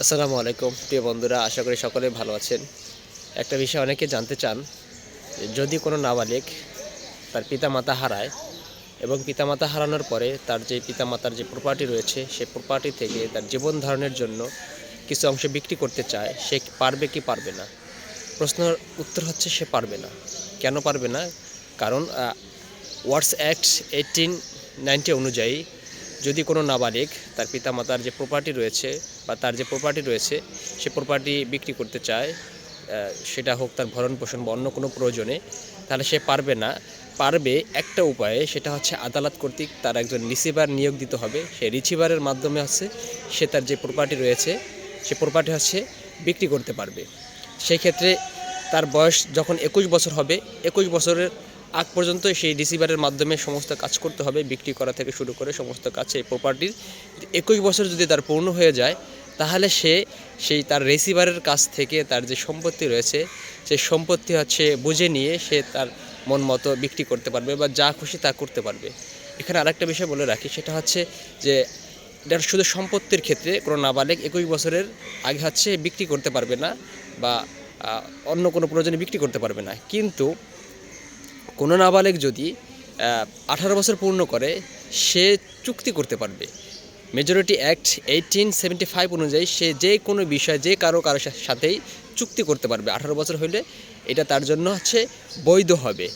আসসালামু আলাইকুম প্রিয় বন্ধুরা, আশা করি সকলে ভালো আছেন। একটা বিষয় অনেকে জানতে চান, যদি কোনো নাবালিগ তার পিতামাতা হারায় এবং পিতামাতা হারানোর পরে তার যে পিতামাতার যে প্রপার্টি রয়েছে সেই প্রপার্টি থেকে তার জীবন ধারণের জন্য কিছু অংশ বিক্রি করতে চায়, সে পারবে কি পারবে না? প্রশ্নের উত্তর হচ্ছে সে পারবে না। কেন পারবে না? কারণ ওয়ার্ডস অ্যাক্ট 1890 অনুযায়ী যদি কোনো নাবালিগ তার পিতামাতার যে প্রপার্টি রয়েছে বা তার যে প্রপার্টি রয়েছে সে প্রপার্টি বিক্রি করতে চায়, সেটা হোক তার ভরণ পোষণ বা অন্য কোনো প্রয়োজনে, তাহলে সে পারবে না। পারবে একটা উপায়ে, সেটা হচ্ছে আদালত কর্তৃক তার একজন রিসিভার নিয়োগ দিতে হবে। সেই রিসিভারের মাধ্যমে হচ্ছে সে তার যে প্রপার্টি রয়েছে সে প্রপার্টি হচ্ছে বিক্রি করতে পারবে। সেই ক্ষেত্রে তার বয়স যখন 21 বছর হবে, 21 বছরের আগ পর্যন্ত সেই রিসিভারের মাধ্যমে সমস্ত কাজ করতে হবে, বিক্রি করা থেকে শুরু করে সমস্ত কাজ এই প্রপার্টির। 21 বছর যদি তার পূর্ণ হয়ে যায়, তাহলে সেই তার রিসিভারের কাছ থেকে তার যে সম্পত্তি রয়েছে সেই সম্পত্তি হচ্ছে বুঝে নিয়ে সে তার মন মতো বিক্রি করতে পারবে বা যা খুশি তা করতে পারবে। এখানে আরেকটা বিষয় বলে রাখি, সেটা হচ্ছে যে এটা শুধু সম্পত্তির ক্ষেত্রে কোনো নাবালিগ 21 বছরের আগে হচ্ছে বিক্রি করতে পারবে না বা অন্য কোনো প্রয়োজনে বিক্রি করতে পারবে না। কিন্তু কোনো নাবালিগ যদি 18 বছর পূর্ণ করে, সে চুক্তি করতে পারবে। মেজরিটি অ্যাক্ট 1875 অনুযায়ী সে যে কোনো বিষয় যে কারো সাথেই চুক্তি করতে পারবে। 18 বছর হইলে এটা তার জন্য হচ্ছে বৈধ হবে।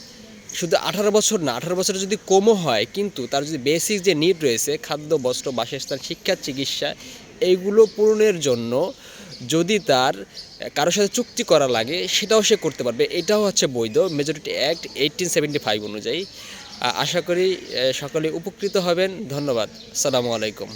শুধু 18 বছর না, 18 বছর যদি কমও হয়, কিন্তু তার যদি বেসিক যে নিড রয়েছে, খাদ্য, বস্ত্র, বাসস্থান, শিক্ষা, চিকিৎসা, এইগুলো পূরণের জন্য যদি তার কারোর সাথে চুক্তি করা লাগে, সেটাও সে করতে পারবে। এটাও হচ্ছে বৈধ মেজরিটি অ্যাক্ট 1875 অনুযায়ী। আশা করি সকলে উপকৃত হবেন। ধন্যবাদ। আসসালামু আলাইকুম।